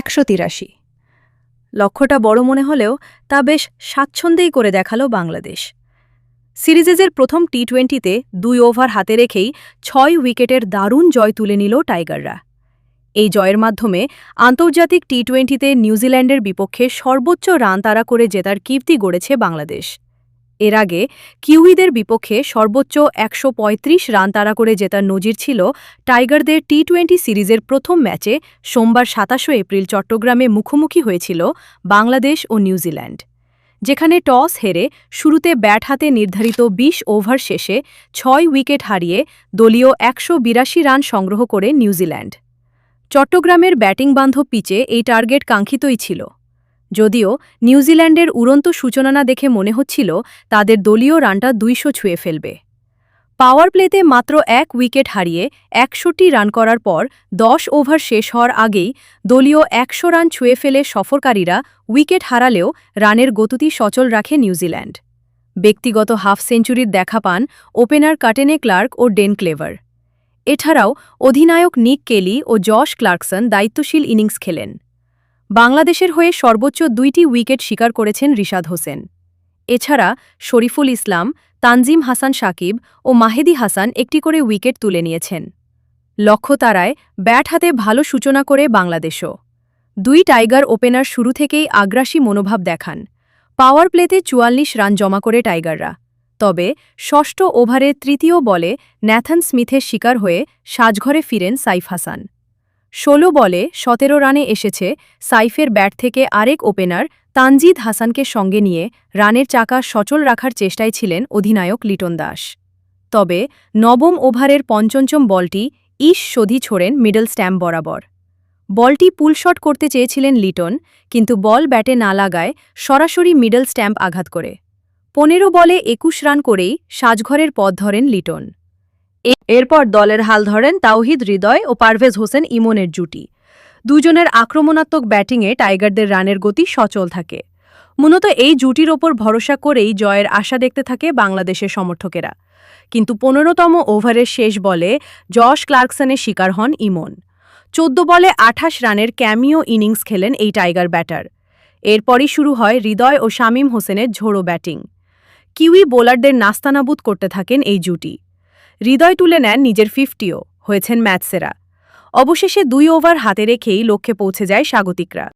183। লক্ষ্যটা বড় মনে হলেও তা বেশ স্বাচ্ছন্দ্যেই করে দেখালো বাংলাদেশ। সিরিজের প্রথম টি-20তে 2 ওভার হাতে রেখেই 6 উইকেটের দারুণ জয় তুলে নিল টাইগাররা। এই জয়ের মাধ্যমে আন্তর্জাতিক টি-20তে নিউজিল্যান্ডের বিপক্ষে সর্বোচ্চ রান তাড়া করে জেতার কীর্তি গড়েছে বাংলাদেশ। এর আগে কিউইদের বিপক্ষে সর্বোচ্চ 135 রান তাড়া করে জেতার নজির ছিল টাইগারদের টি-20 সিরিজের প্রথম ম্যাচে সোমবার 27 এপ্রিল চট্টগ্রামে মুখোমুখি হয়েছিল বাংলাদেশ ও নিউজিল্যান্ড, যেখানে টস হেরে শুরুতে ব্যাট হাতে নির্ধারিত 20 ওভার শেষে 6 উইকেট হারিয়ে দলীয় 182 রান সংগ্রহ করে নিউজিল্যান্ড। চট্টগ্রামের ব্যাটিং বান্ধব পিচে এই টার্গেট কাঙ্ক্ষিতই ছিল, যদিও নিউজিল্যান্ডের উড়ন্ত সূচনা দেখে মনে হচ্ছিল তাদের দলীয় রানটা 200 ছুঁয়ে ফেলবে। পাওয়ার প্লেতে মাত্র 1 উইকেট হারিয়ে 61 রান করার পর 10 ওভার শেষ হওয়ার আগেই দলীয় 100 রান ছুঁয়ে ফেলে সফরকারীরা উইকেট হারালেও রানের গতি সচল রাখে নিউজিল্যান্ড। ব্যক্তিগত হাফ সেঞ্চুরির দেখা পান ওপেনার কাটেনে ক্লার্ক ও ডেন ক্লেভার। এছাড়াও অধিনায়ক নিক কেলি ও জশ ক্লার্কসন দায়িত্বশীল ইনিংস খেলেন। বাংলাদেশের হয়ে সর্বোচ্চ 2টি উইকেট শিকার করেছেন রিশাদ হোসেন। এছাড়া শরীফুল ইসলাম, তানজিম হাসান সাকিব ও মাহেদী হাসান একটি করে উইকেট তুলে নিয়েছেন। লক্ষ্য তাড়ায় ব্যাট হাতে ভালো সূচনা করে বাংলাদেশও। 2 টাইগার ওপেনার শুরু থেকেই আগ্রাসী মনোভাব দেখান। পাওয়ার প্লেতে 44 রান জমা করে টাইগাররা। তবে ষষ্ঠ ওভারের তৃতীয় বলে ন্যাথান স্মিথের শিকার হয়ে সাজঘরে ফিরেন সাইফ হাসান। 16 বলে 17 রানে এসেছে সাইফের ব্যাট থেকে আরেক ওপেনার তানজিদ হাসানকে সঙ্গে নিয়ে রানের চাকা সচল রাখার চেষ্টায় ছিলেন অধিনায়ক লিটন দাস। তবে নবম ওভারের 55 বলটি শোধি ছোড়েন মিডল স্ট্যাম্প বরাবর। বলটি পুলশট করতে চেয়েছিলেন লিটন, কিন্তু বল ব্যাটে না লাগায় সরাসরি মিডল স্ট্যাম্প আঘাত করে 15 বলে 21 রান করেই সাজঘরের পথ ধরেন লিটন। এরপর দলের হাল ধরেন তাওহিদ হৃদয় ও পারভেজ হোসেন ইমনের জুটি। দুজনের আক্রমণাত্মক ব্যাটিংয়ে টাইগারদের রানের গতি সচল থাকে। মূলত এই জুটির ওপর ভরসা করেই জয়ের আশা দেখতে থাকে বাংলাদেশের সমর্থকেরা। কিন্তু 15তম ওভারের শেষ বলে জশ ক্লার্কসনের শিকার হন ইমন। 14 বলে 28 রানের ক্যামিও ইনিংস খেলেন এই টাইগার ব্যাটার। এরপরই শুরু হয় হৃদয় ও শামীম হোসেনের ঝোড়ো ব্যাটিং। কিউই বোলারদের নাস্তানাবুদ করতে থাকেন এই জুটি। হৃদয় তুলে নেন নিজের 50ও, হয়েছেন ম্যাচ সেরা। অবশেষে 2 ওভার হাতে রেখেই লক্ষ্যে পৌঁছে যায় স্বাগতিকরা।